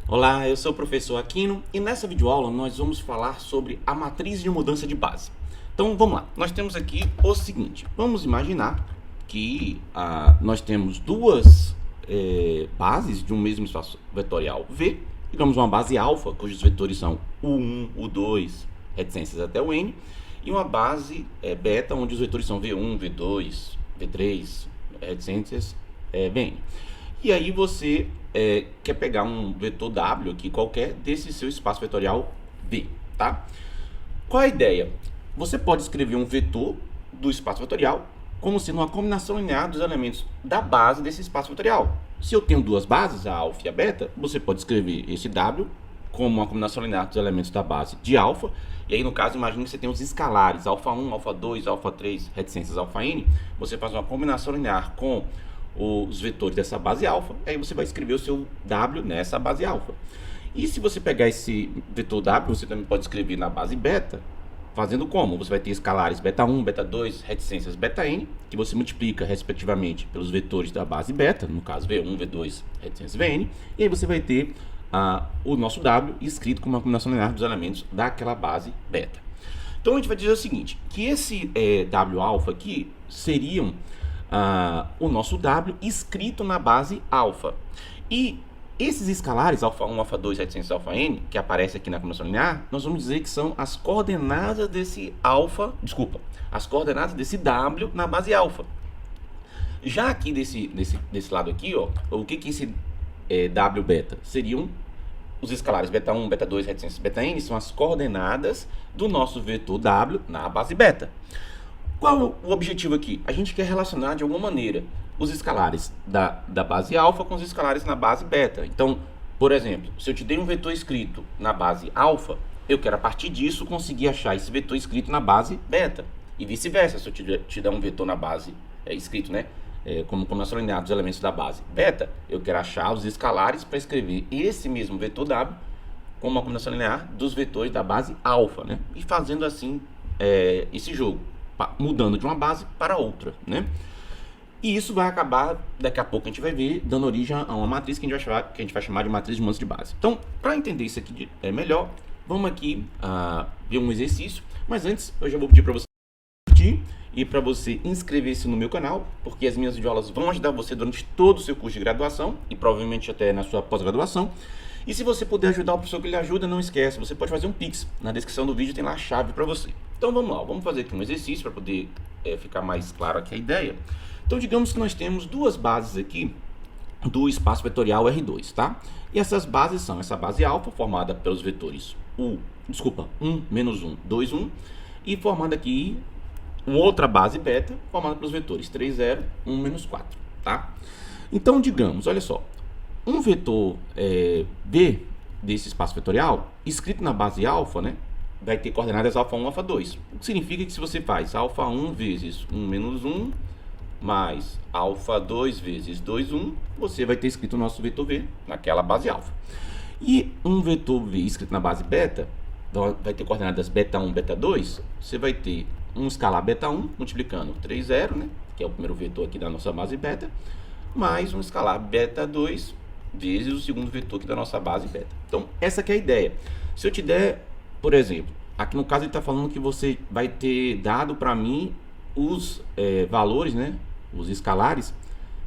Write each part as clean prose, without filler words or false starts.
Olá, eu sou o professor Aquino e nessa videoaula nós vamos falar sobre a matriz de mudança de base. Então vamos lá, nós temos aqui o seguinte, vamos imaginar que nós temos duas bases de um mesmo espaço vetorial V, digamos uma base alfa, cujos vetores são U1, U2, reticências até o N, e uma base beta, onde os vetores são V1, V2, V3, reticências Vn. E aí você quer pegar um vetor W aqui qualquer desse seu espaço vetorial V, tá? Qual a ideia? Você pode escrever um vetor do espaço vetorial como sendo uma combinação linear dos elementos da base desse espaço vetorial. Se eu tenho duas bases, a alfa e a beta, você pode escrever esse W como uma combinação linear dos elementos da base de alfa. E aí, no caso, imagine que você tem os escalares, alfa 1, alfa 2, alfa 3, reticências alfa n. Você faz uma combinação linear com os vetores dessa base alfa, aí você vai escrever o seu W nessa base alfa. E se você pegar esse vetor W, você também pode escrever na base beta, fazendo como? Você vai ter escalares beta 1, beta 2, reticências beta n, que você multiplica respectivamente pelos vetores da base beta, no caso V1, V2, reticências Vn, e aí você vai ter o nosso W escrito como uma combinação linear dos elementos daquela base beta. Então a gente vai dizer o seguinte, que esse W alfa aqui seriam o nosso W escrito na base alfa. E esses escalares, alfa 1, alfa 2, reticências alfa n, que aparece aqui na combinação linear, nós vamos dizer que são as coordenadas desse as coordenadas desse W na base alfa. Já aqui desse lado aqui, ó, o que esse W beta? Seriam os escalares beta 1, beta 2, reticências beta n, são as coordenadas do nosso vetor W na base beta. Qual o objetivo aqui? A gente quer relacionar de alguma maneira os escalares da base alfa com os escalares na base beta. Então, por exemplo, se eu te dei um vetor escrito na base alfa, eu quero a partir disso conseguir achar esse vetor escrito na base beta. E vice-versa, se eu te der um vetor na base escrito, né, como combinação linear dos elementos da base beta, eu quero achar os escalares para escrever esse mesmo vetor W como uma combinação linear dos vetores da base alfa, né? E fazendo assim esse jogo, mudando de uma base para outra, né? E isso vai acabar, daqui a pouco a gente vai ver, dando origem a uma matriz que a gente vai chamar de matriz de mudança de base. Então, para entender isso aqui melhor, vamos aqui ver um exercício, mas antes eu já vou pedir para você curtir e para você inscrever-se no meu canal, porque as minhas videoaulas vão ajudar você durante todo o seu curso de graduação e provavelmente até na sua pós-graduação. E se você puder ajudar o professor que lhe ajuda, não esquece, você pode fazer um Pix. Na descrição do vídeo tem lá a chave para você. Então vamos lá, vamos fazer aqui um exercício para poder ficar mais claro aqui a ideia. Então digamos que nós temos duas bases aqui do espaço vetorial R2, tá? E essas bases são essa base alfa, formada pelos vetores 1, menos 1, 2, 1, e formada aqui uma outra base beta, formada pelos vetores 3, 0, 1, menos 4, tá? Então digamos, olha só, um vetor B desse espaço vetorial, escrito na base alfa, né, vai ter coordenadas alfa 1, alfa 2. O que significa que se você faz alfa 1 vezes 1 menos 1, mais alfa 2 vezes 2, 1, você vai ter escrito o nosso vetor V naquela base alfa. E um vetor V escrito na base beta, vai ter coordenadas beta 1, beta 2, você vai ter um escalar beta 1 multiplicando 3, 0, né, que é o primeiro vetor aqui da nossa base beta, mais um escalar beta 2 vezes o segundo vetor aqui da nossa base beta. Então, essa aqui é a ideia. Se eu te der, por exemplo, aqui no caso ele está falando que você vai ter dado para mim os valores, né, os escalares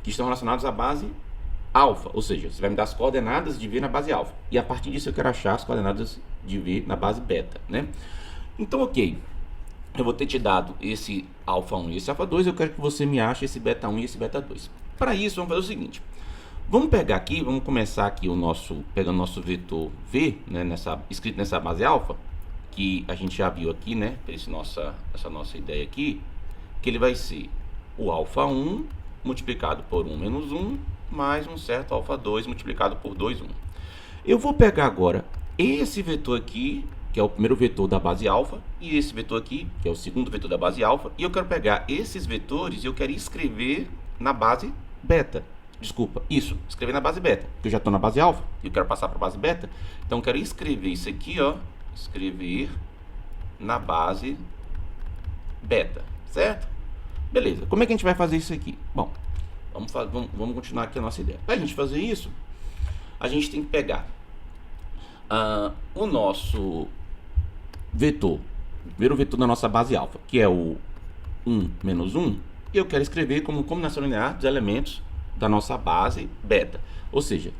que estão relacionados à base alfa, ou seja, você vai me dar as coordenadas de V na base alfa. E a partir disso eu quero achar as coordenadas de V na base beta, né? Então, ok, eu vou ter te dado esse alfa 1 e esse alfa 2, eu quero que você me ache esse beta 1 e esse beta 2. Para isso, vamos fazer o seguinte. Vamos pegar aqui, vamos começar aqui pegando o nosso vetor V, né, escrito nessa base alfa, que a gente já viu aqui, né, essa nossa ideia aqui, que ele vai ser o alfa 1 multiplicado por 1 menos 1, mais um certo alfa 2 multiplicado por 2, 1. Eu vou pegar agora esse vetor aqui, que é o primeiro vetor da base alfa, e esse vetor aqui, que é o segundo vetor da base alfa, e eu quero pegar esses vetores e eu quero escrever na base beta. Escrever na base beta, porque eu já estou na base alfa e eu quero passar para a base beta. Então eu quero escrever isso aqui, ó, escrever na base beta, certo? Beleza, como é que a gente vai fazer isso aqui? Bom, vamos continuar aqui a nossa ideia. Para a gente fazer isso, a gente tem que pegar o nosso vetor, o primeiro vetor da nossa base alfa, que é o 1 menos 1, eu quero escrever como combinação linear dos elementos da nossa base beta. Ou seja,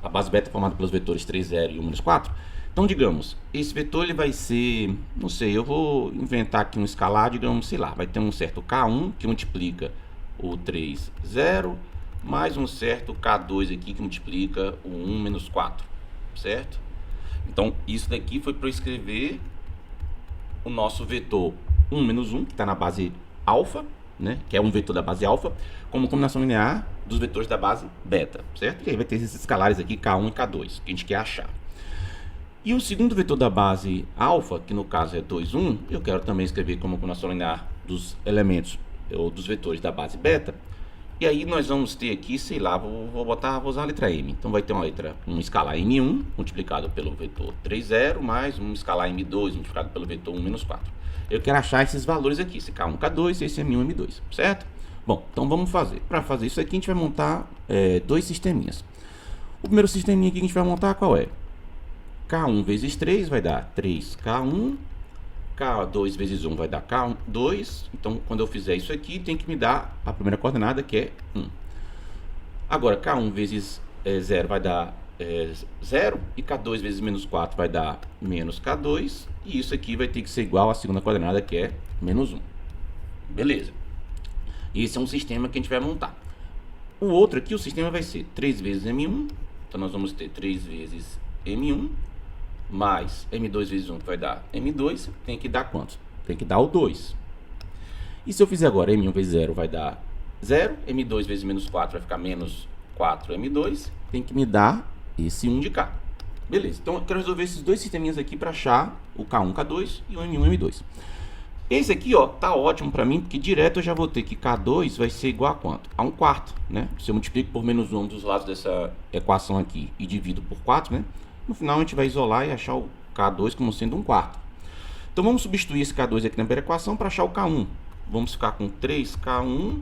a base beta é formada pelos vetores 3, 0 e 1 menos 4. Então, digamos, esse vetor ele vai ser, não sei, eu vou inventar aqui um escalar, digamos, sei lá, vai ter um certo K1 que multiplica o 3, 0, mais um certo K2 aqui que multiplica o 1 menos 4, certo? Então, isso daqui foi para eu escrever o nosso vetor 1 menos 1, que está na base alfa, né, que é um vetor da base alfa, como combinação linear dos vetores da base beta, certo? E aí vai ter esses escalares aqui, K1 e K2, que a gente quer achar. E o segundo vetor da base alfa, que no caso é 2, 1, eu quero também escrever como combinação linear dos elementos ou dos vetores da base beta. E aí nós vamos ter aqui, sei lá, vou usar a letra M. Então vai ter um escalar M1 multiplicado pelo vetor 3, 0, mais um escalar M2 multiplicado pelo vetor 1 menos 4. Eu quero achar esses valores aqui, esse K1, K2 e esse M1, M2, certo? Bom, então vamos fazer. Para fazer isso aqui, a gente vai montar dois sisteminhas. O primeiro sisteminha aqui que a gente vai montar qual é? K1 vezes 3 vai dar 3K1, K2 vezes 1 vai dar K2. Então, quando eu fizer isso aqui, tem que me dar a primeira coordenada, que é 1. Agora, K1 vezes 0 vai dar 0, e K2 vezes menos 4 vai dar menos K2, e isso aqui vai ter que ser igual à segunda coordenada, que é menos 1. Beleza. Esse é um sistema que a gente vai montar. O outro aqui, o sistema vai ser 3 vezes M1, então nós vamos ter 3 vezes M1, mais M2 vezes 1 vai dar M2, tem que dar quanto? Tem que dar o 2. E se eu fizer agora M1 vezes 0 vai dar 0, M2 vezes menos 4 vai ficar menos 4M2, tem que me dar esse 1 de cá. Beleza, então eu quero resolver esses dois sisteminhas aqui para achar o K1, K2 e o M1, M2. Esse aqui, ó, tá ótimo para mim, porque direto eu já vou ter que K2 vai ser igual a quanto? A 1/4, né? Se eu multiplico por menos 1 dos lados dessa equação aqui e divido por 4, né? No final a gente vai isolar e achar o K2 como sendo 1/4. Então vamos substituir esse K2 aqui na primeira equação para achar o K1. Vamos ficar com 3K1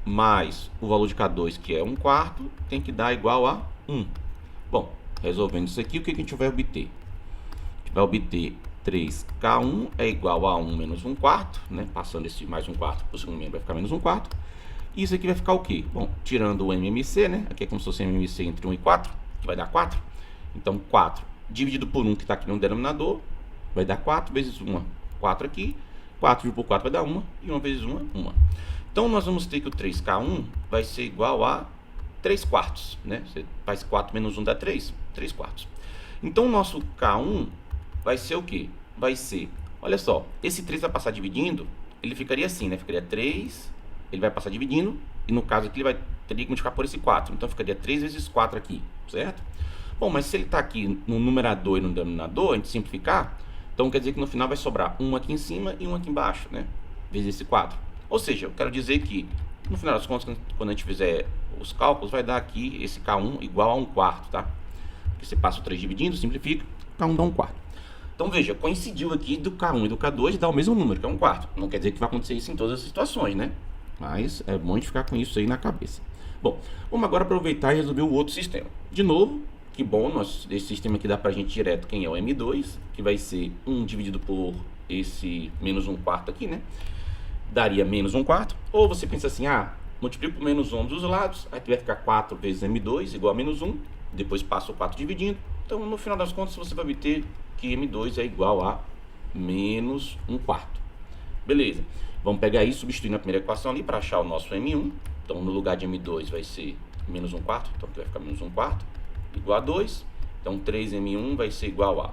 mais o valor de K2, que é 1/4, tem que dar igual a 1. Bom, resolvendo isso aqui, o que a gente vai obter? A gente vai obter 3K1 é igual a 1 menos 1/4, né? Passando esse mais 1/4 para o segundo membro vai ficar menos 1/4. E isso aqui vai ficar o quê? Bom, tirando o MMC, né? Aqui é como se fosse MMC entre 1 e 4, que vai dar 4. Então, 4 dividido por 1, que está aqui no denominador, vai dar 4 vezes 1, 4 aqui. 4 dividido por 4 vai dar 1, e 1 vezes 1, 1. Então, nós vamos ter que o 3K1 vai ser igual a 3/4, né? Você faz 4 menos 1 dá 3, 3/4. Então, o nosso K1 vai ser o quê? Vai ser, olha só, esse 3 vai passar dividindo, ele ficaria assim, né? Ficaria 3, ele vai passar dividindo, e no caso aqui ele teria que multiplicar por esse 4. Então, ficaria 3 vezes 4 aqui, certo? Bom, mas se ele está aqui no numerador e no denominador, a gente simplificar, então quer dizer que no final vai sobrar 1 aqui em cima e 1 aqui embaixo, né? Vezes esse 4. Ou seja, eu quero dizer que, no final das contas, quando a gente fizer os cálculos, vai dar aqui esse K1 igual a 1/4, tá? Porque você passa o 3 dividindo, simplifica, K1 dá 1/4. Então, veja, coincidiu aqui do K1 e do K2 dar o mesmo número, que é 1/4. Não quer dizer que vai acontecer isso em todas as situações, né? Mas é bom a gente ficar com isso aí na cabeça. Bom, vamos agora aproveitar e resolver o outro sistema. De novo, que bom, esse sistema aqui dá pra gente direto quem é o M2, que vai ser 1 dividido por esse menos 1/4 aqui, né? Daria menos 1/4. Ou você pensa assim, multiplica por menos 1 dos lados, aí vai ficar 4 vezes M2 igual a menos 1, depois passa o 4 dividindo. Então, no final das contas, você vai obter que M2 é igual a menos 1/4. Beleza. Vamos pegar isso, substituir na primeira equação ali para achar o nosso M1. Então, no lugar de M2 vai ser menos 1/4, então aqui vai ficar menos 1/4, igual a 2. Então, 3M1 vai ser igual a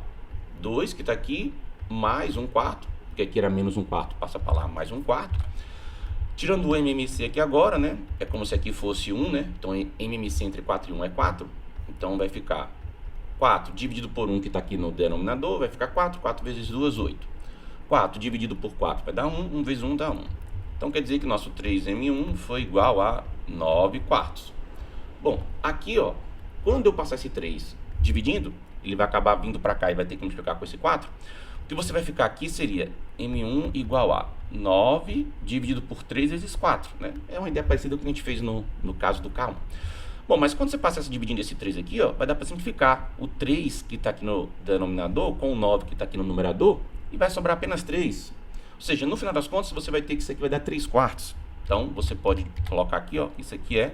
2, que está aqui, mais 1/4, porque aqui era menos 1/4, passa para lá mais 1/4. Tirando o MMC aqui agora, né? É como se aqui fosse 1, né? Então, MMC entre 4 e 1 é 4. Então, vai ficar 4 dividido por 1, que está aqui no denominador, vai ficar 4. 4 vezes 2, 8. 4 dividido por 4 vai dar 1. 1 vezes 1 dá 1. Então, quer dizer que nosso 3M1 foi igual a 9/4. Bom, aqui, ó, quando eu passar esse 3 dividindo, ele vai acabar vindo para cá e vai ter que multiplicar com esse 4. O que você vai ficar aqui seria M1 igual a 9 dividido por 3 vezes 4, né? É uma ideia parecida com o que a gente fez no caso do K1. Bom, mas quando você passa essa dividindo esse 3 aqui, ó, vai dar para simplificar o 3 que está aqui no denominador com o 9 que está aqui no numerador e vai sobrar apenas 3. Ou seja, no final das contas, você vai ter que isso aqui vai dar 3 quartos. Então, você pode colocar aqui, ó, isso aqui é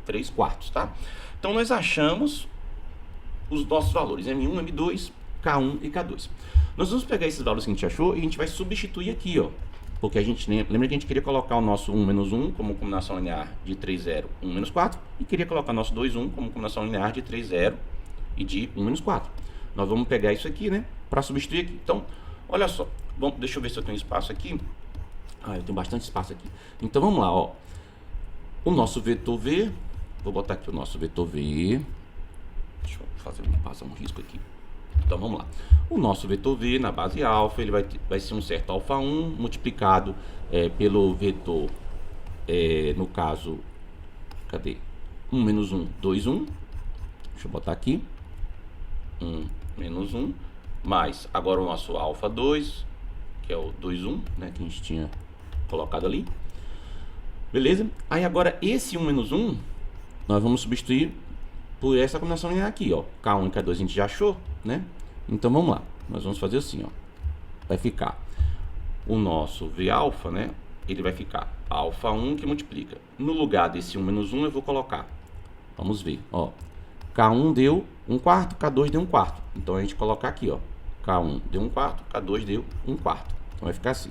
3 quartos, tá? Então, nós achamos os nossos valores, M1, M2, K1 e K2. Nós vamos pegar esses valores que a gente achou e a gente vai substituir aqui, ó. Porque a gente lembra que a gente queria colocar o nosso 1 menos 1 como combinação linear de 3, 0, 1 menos 4. E queria colocar o nosso 2, 1 como combinação linear de 3, 0 e de 1 menos 4. Nós vamos pegar isso aqui, né, para substituir aqui. Então, olha só. Bom, deixa eu ver se eu tenho espaço aqui. Ah, eu tenho bastante espaço aqui. Então, vamos lá, ó. O nosso vetor V. Vou botar aqui o nosso vetor V. Deixa eu passar um risco aqui. Então, vamos lá. O nosso vetor V na base alfa, ele vai ser um certo alfa 1 multiplicado pelo vetor, no caso, cadê? 1 menos 1, 2, 1. Deixa eu botar aqui. 1 menos 1. Mais, agora o nosso alfa 2, que é o 2, 1, né? Que a gente tinha colocado ali. Beleza? Aí agora esse 1 menos 1, nós vamos substituir por essa combinação linear aqui, ó. K1 e K2 a gente já achou, né? Então vamos lá. Nós vamos fazer assim, ó. Vai ficar o nosso V alfa, né? Ele vai ficar alfa 1 que multiplica. No lugar desse 1 menos 1 eu vou colocar. Vamos ver, ó. K1 deu 1 quarto, K2 deu 1 quarto. Então a gente colocar aqui, ó. K1 deu 1 quarto, K2 deu 1 quarto. Então vai ficar assim.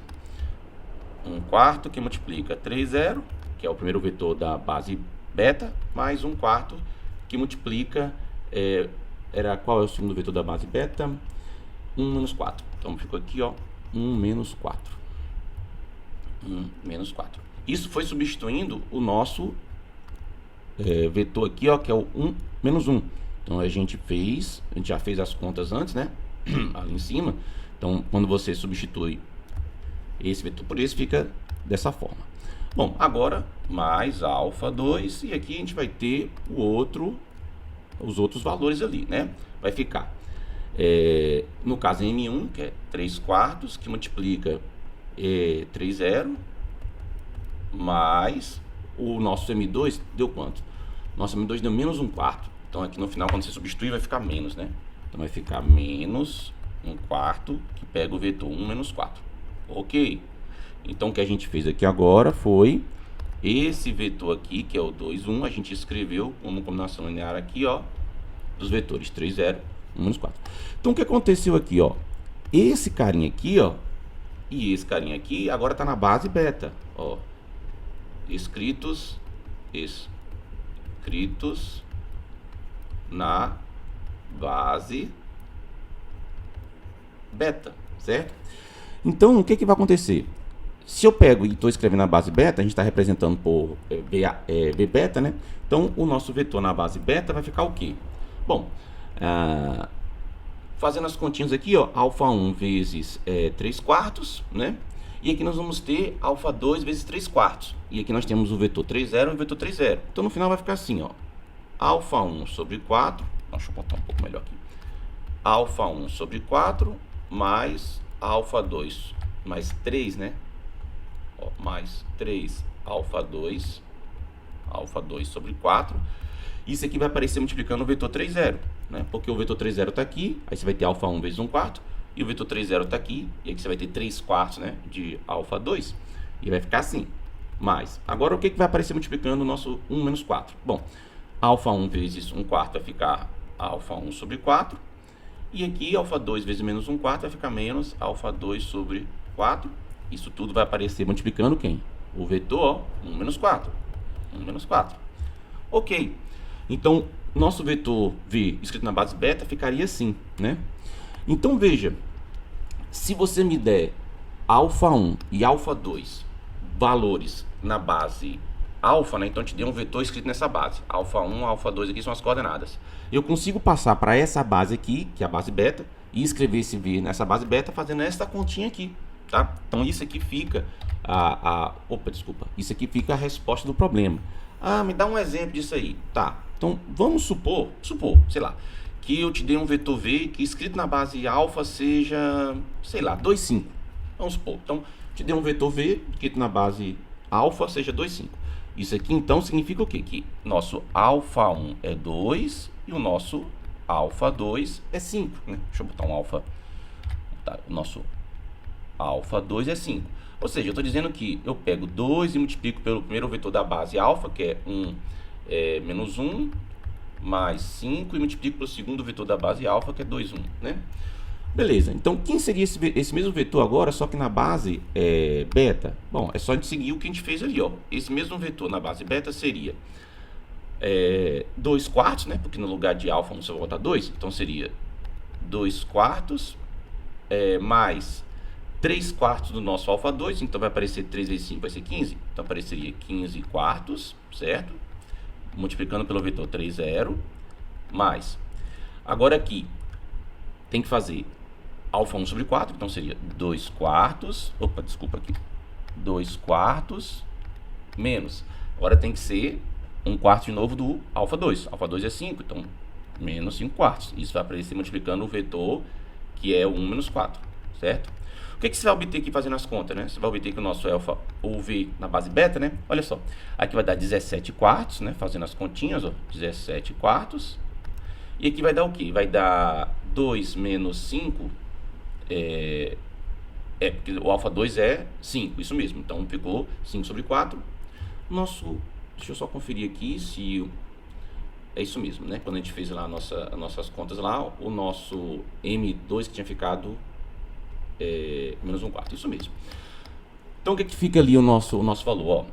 1 quarto que multiplica 3, 0, que é o primeiro vetor da base beta, mais 1 quarto que multiplica, qual é o segundo vetor da base beta? 1 menos 4. Então ficou aqui, ó, 1 menos 4. 1 menos 4. Isso foi substituindo o nosso vetor aqui, ó, que é o 1 menos 1. Então a gente já fez as contas antes, né? Ali em cima. Então quando você substitui esse vetor por esse, fica dessa forma. Bom, agora mais alfa 2 e aqui a gente vai ter os outros valores ali, né? Vai ficar, no caso M1, que é 3 quartos, que multiplica 3, 0, mais o nosso M2 deu quanto? Nosso M2 deu menos 1 quarto. Então aqui no final, quando você substituir, vai ficar menos, né? Então vai ficar menos 1 quarto, que pega o vetor 1 menos 4. Ok. Então o que a gente fez aqui agora foi esse vetor aqui, que é o 2, 1, a gente escreveu como combinação linear aqui, ó, dos vetores 3, 0, 1 menos 4. Então o que aconteceu aqui, ó, esse carinha aqui, ó, e esse carinha aqui agora está na base beta, ó, escritos na base beta, certo? Então o que vai acontecer? Se eu pego e estou escrevendo na base beta, a gente está representando por V beta, né? Então, o nosso vetor na base beta vai ficar o quê? Bom, fazendo as continhas aqui, ó, alfa 1 vezes 3 quartos, né? E aqui nós vamos ter alfa 2 vezes 3 quartos. E aqui nós temos o vetor 3, 0 e o vetor 3, 0. Então, no final vai ficar assim, ó. Alfa 1 sobre 4. Deixa eu botar um pouco melhor aqui. Alfa 1 sobre 4 mais alfa 2 mais 3, né? Ó, mais 3 alfa 2 sobre 4. Isso aqui vai aparecer multiplicando o vetor 3, 0, né? Porque o vetor 3, 0 está aqui, aí você vai ter alfa 1 vezes 1 quarto, e o vetor 3, 0 está aqui, e aqui você vai ter 3 quartos, né, de alfa 2, e vai ficar assim. Mas, agora o que vai aparecer multiplicando o nosso 1 menos 4? Bom, alfa 1 vezes 1 quarto vai ficar alfa 1 sobre 4, e aqui alfa 2 vezes menos 1 quarto vai ficar menos alfa 2 sobre 4. Isso tudo vai aparecer multiplicando quem? O vetor, ó, 1 menos 4. 1 menos 4. Ok. Então, nosso vetor V escrito na base beta ficaria assim, né? Então, veja. Se você me der alfa 1 e alfa 2 valores na base alfa, né? Então, te deu um vetor escrito nessa base. Alfa 1, alfa 2 aqui são as coordenadas. Eu consigo passar para essa base aqui, que é a base beta, e escrever esse V nessa base beta fazendo essa continha aqui. Tá? Então isso aqui fica isso aqui fica a resposta do problema. Ah, me dá um exemplo disso aí. Tá. Então vamos supor, sei lá, que eu te dei um vetor V que escrito na base alfa seja, sei lá, 2, 5. Vamos supor. Então te dei um vetor V escrito na base alfa seja 2, 5. Isso aqui então significa o quê? Que nosso alfa 1 é 2 e o nosso alfa 2 é 5, né? Deixa eu botar um alfa. Tá, o nosso alfa 2 é 5. Ou seja, eu estou dizendo que eu pego 2 e multiplico pelo primeiro vetor da base alfa, que é 1 menos 1, mais 5, e multiplico pelo segundo vetor da base alfa, que é 2, 1, né? Beleza, então quem seria esse mesmo vetor agora, só que na base beta? Bom, é só a gente seguir o que a gente fez ali, ó. Esse mesmo vetor na base beta seria 2 quartos, né? Porque no lugar de alfa você vai botar 2, então seria 2 quartos mais 3 quartos do nosso alfa 2, então vai aparecer 3 vezes 5, vai ser 15, então apareceria 15 quartos, certo? Multiplicando pelo vetor 3, 0, mais. Agora aqui, tem que fazer alfa 1 sobre 4, então seria 2 quartos, 2 quartos, menos. Agora tem que ser 1 quarto de novo do alfa 2. Alfa 2 é 5, então menos 5 quartos. Isso vai aparecer multiplicando o vetor, que é 1 menos 4, certo? O que você vai obter aqui fazendo as contas, né? Você vai obter que o nosso alfa, ou V na base beta, né? Olha só, aqui vai dar 17 quartos, né? Fazendo as continhas, ó, 17 quartos. E aqui vai dar o quê? Vai dar 2 menos 5, porque o alfa 2 é 5, isso mesmo. Então ficou 5 sobre 4. Deixa eu só conferir aqui se é isso mesmo, né? Quando a gente fez lá as nossas contas lá, o nosso M2 que tinha ficado menos 1 quarto, isso mesmo. Então o que fica ali o nosso valor? Ó,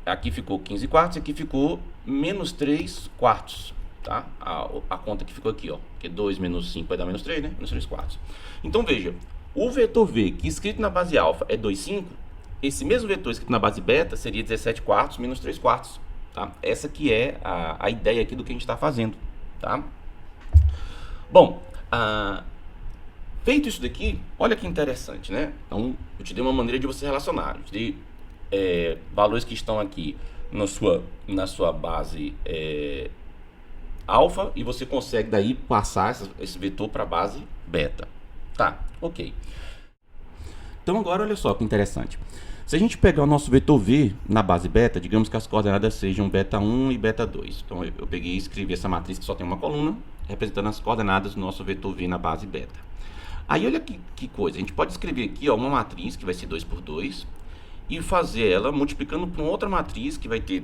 aqui ficou 15 quartos, aqui ficou menos 3 quartos. Tá? A conta que ficou aqui, ó, que 2 menos 5 vai dar menos 3, né? Menos 3 quartos. Então veja, o vetor V, que escrito na base alfa é 2, 5, esse mesmo vetor escrito na base beta seria 17 quartos menos 3 quartos. Tá? Essa que é a ideia aqui do que a gente está fazendo. Tá? Bom, feito isso daqui, olha que interessante, né? Então, eu te dei uma maneira de você relacionar. Eu te dei valores que estão aqui na sua base alfa, e você consegue daí passar esse vetor para a base beta. Tá, ok. Então agora olha só que interessante. Se a gente pegar o nosso vetor V na base beta, digamos que as coordenadas sejam beta 1 e beta 2. Então eu peguei e escrevi essa matriz que só tem uma coluna, representando as coordenadas do nosso vetor V na base beta. Aí olha que coisa, a gente pode escrever aqui, ó, uma matriz que vai ser 2 por 2 e fazer ela multiplicando por outra matriz que vai ter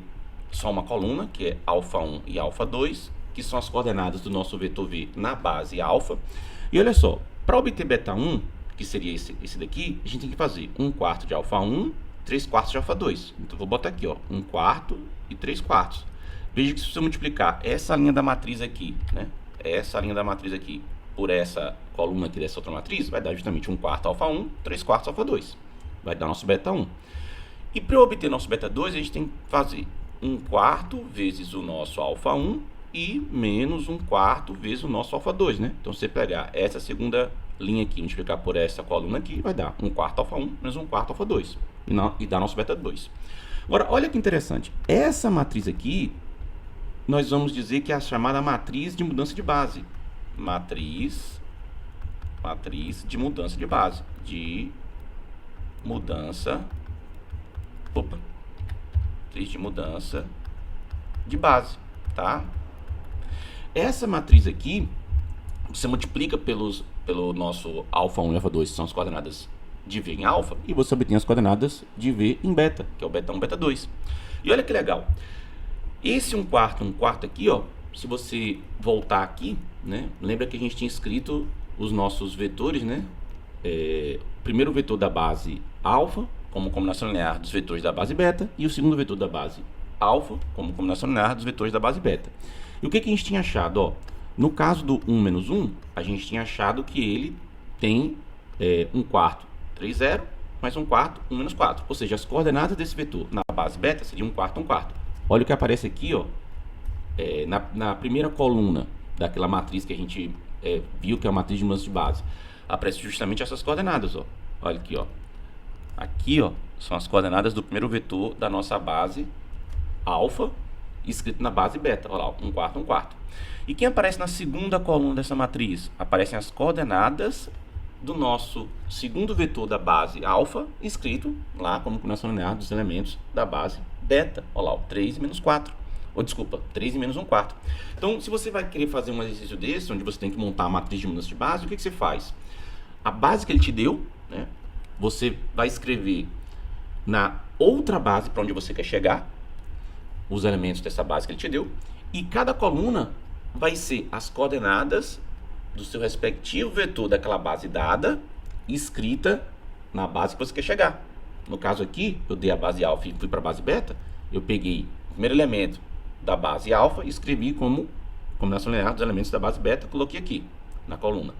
só uma coluna, que é alfa 1 e alfa 2, que são as coordenadas do nosso vetor V na base alfa. E olha só, para obter beta 1, que seria esse daqui, a gente tem que fazer 1 quarto de alfa 1, 3 quartos de alfa 2. Então vou botar aqui, ó, 1 quarto e 3 quartos. Veja que se você multiplicar essa linha da matriz aqui, né, essa linha da matriz aqui, por essa coluna aqui dessa outra matriz, vai dar justamente 1 quarto alfa 1, 3 quartos alfa 2. Vai dar nosso beta 1. E para obter nosso beta 2, a gente tem que fazer 1 quarto vezes o nosso alfa 1 e menos 1 quarto vezes o nosso alfa 2, né? Então, se você pegar essa segunda linha aqui, multiplicar por essa coluna aqui, vai dar 1 quarto alfa 1 menos 1 quarto alfa 2. E dá nosso beta 2. Agora, olha que interessante. Essa matriz aqui, nós vamos dizer que é a chamada matriz de mudança de base. Matriz de mudança de base. Matriz de mudança de base, tá? Essa matriz aqui, você multiplica pelo nosso alfa 1 e alfa 2, que são as coordenadas de V em alfa, e você obtém as coordenadas de V em beta, que é o beta 1, beta 2. E olha que legal. Esse 1 quarto aqui, ó, se você voltar aqui, né, lembra que a gente tinha escrito os nossos vetores, né? Primeiro vetor da base alfa, como combinação linear dos vetores da base beta, e o segundo vetor da base alfa, como combinação linear dos vetores da base beta. E o que a gente tinha achado? Ó, no caso do 1 menos 1, a gente tinha achado que ele tem 1 quarto, 3, 0, mais 1 quarto, 1 menos 4. Ou seja, as coordenadas desse vetor na base beta seriam 1 quarto, 1 quarto. Olha o que aparece aqui, ó, na primeira coluna daquela matriz que a gente viu que é a matriz de mudança de base. Aparece justamente essas coordenadas, ó. Olha aqui, ó. Aqui, ó, são as coordenadas do primeiro vetor da nossa base alfa, escrito na base beta. Olha lá, 1 quarto, 1 quarto. E quem aparece na segunda coluna dessa matriz? Aparecem as coordenadas do nosso segundo vetor da base alfa, escrito lá como combinação linear dos elementos da base beta. Olha lá, o 3 menos 4. Ou desculpa, 3 e menos 1 quarto. Então, se você vai querer fazer um exercício desse, onde você tem que montar a matriz de mudança de base, o que você faz? A base que ele te deu, né, você vai escrever na outra base para onde você quer chegar, os elementos dessa base que ele te deu, e cada coluna vai ser as coordenadas do seu respectivo vetor daquela base dada, escrita na base que você quer chegar. No caso aqui, eu dei a base alfa e fui para a base beta, eu peguei o primeiro elemento da base alfa e escrevi como combinação linear dos elementos da base beta, coloquei aqui na coluna.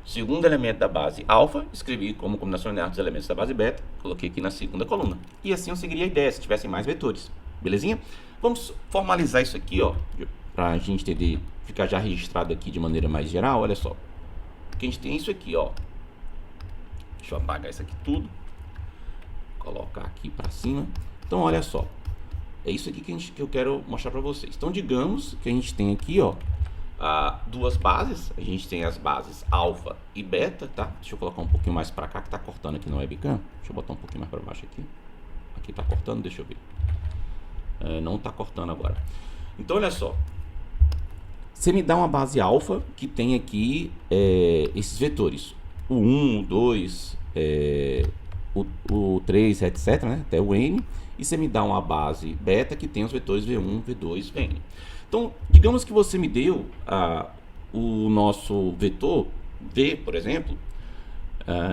Segundo elemento da base alfa, escrevi como combinação linear dos elementos da base beta, coloquei aqui na segunda coluna. E assim eu seguiria a ideia, se tivessem mais vetores. Belezinha? Vamos formalizar isso aqui, ó, para a gente entender, ficar já registrado aqui de maneira mais geral. Olha só, que a gente tem isso aqui, ó. Deixa eu apagar isso aqui tudo, colocar aqui para cima. Então, olha só, é isso aqui que eu quero mostrar para vocês. Então, digamos que a gente tem aqui, ó, duas bases. A gente tem as bases alfa e beta, tá? Deixa eu colocar um pouquinho mais para cá, que tá cortando aqui no webcam. Deixa eu botar um pouquinho mais para baixo aqui. Aqui tá cortando, deixa eu ver. Não tá cortando agora. Então, olha só. Você me dá uma base alfa que tem aqui esses vetores. O 1, o 2, o 3, etc, né? Até o n. E você me dá uma base beta que tem os vetores V1, V2, Vn. Então, digamos que você me deu o nosso vetor V, por exemplo,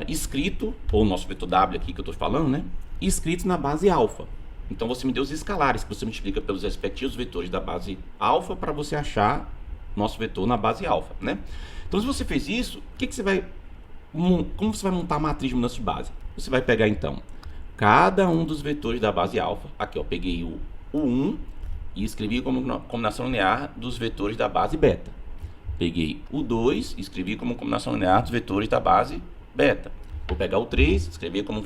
escrito, ou o nosso vetor W aqui que eu estou falando, né? Escrito na base alfa. Então, você me deu os escalares que você multiplica pelos respectivos vetores da base alfa para você achar nosso vetor na base alfa, né? Então, se você fez isso, como você vai montar a matriz de mudança de base? Você vai pegar, então, cada um dos vetores da base alfa. Aqui, ó, peguei o 1 e escrevi como combinação linear dos vetores da base beta. Peguei o 2 e escrevi como combinação linear dos vetores da base beta. Vou pegar o 3, escrever como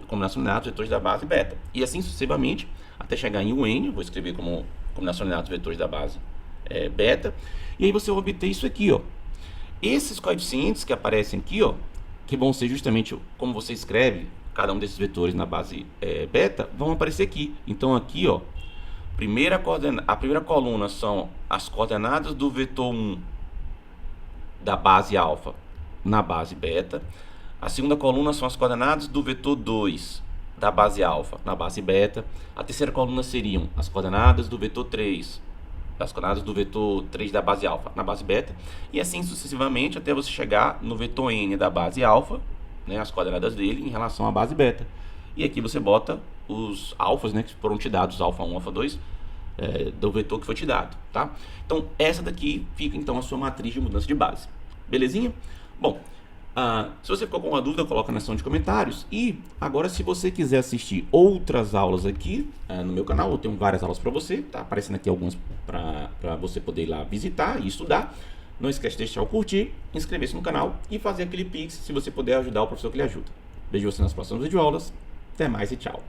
combinação linear dos vetores da base beta. E assim sucessivamente, até chegar em UN, vou escrever como combinação linear dos vetores da base beta. E aí você vai obter isso aqui, ó. Esses coeficientes que aparecem aqui, ó, que vão ser justamente como você escreve cada um desses vetores na base beta, vão aparecer aqui. Então aqui, ó, a primeira coluna são as coordenadas do vetor 1 da base alfa na base beta. A segunda coluna são as coordenadas do vetor 2 da base alfa na base beta. A terceira coluna seriam as coordenadas do vetor 3, as coordenadas do vetor 3 da base alfa na base beta. E assim sucessivamente até você chegar no vetor n da base alfa, né, as coordenadas dele em relação à base beta. E aqui você bota os alfas, né, que foram te dados, alfa 1, alfa 2, do vetor que foi te dado, tá? Então, essa daqui fica, então, a sua matriz de mudança de base. Belezinha? Bom, se você ficou com alguma dúvida, coloca na seção de comentários. E agora, se você quiser assistir outras aulas aqui no meu canal, eu tenho várias aulas para você, tá aparecendo aqui algumas para você poder ir lá visitar e estudar. Não esquece de deixar o curtir, inscrever-se no canal e fazer aquele pix se você puder ajudar o professor que lhe ajuda. Vejo você nas próximas videoaulas. Até mais e tchau.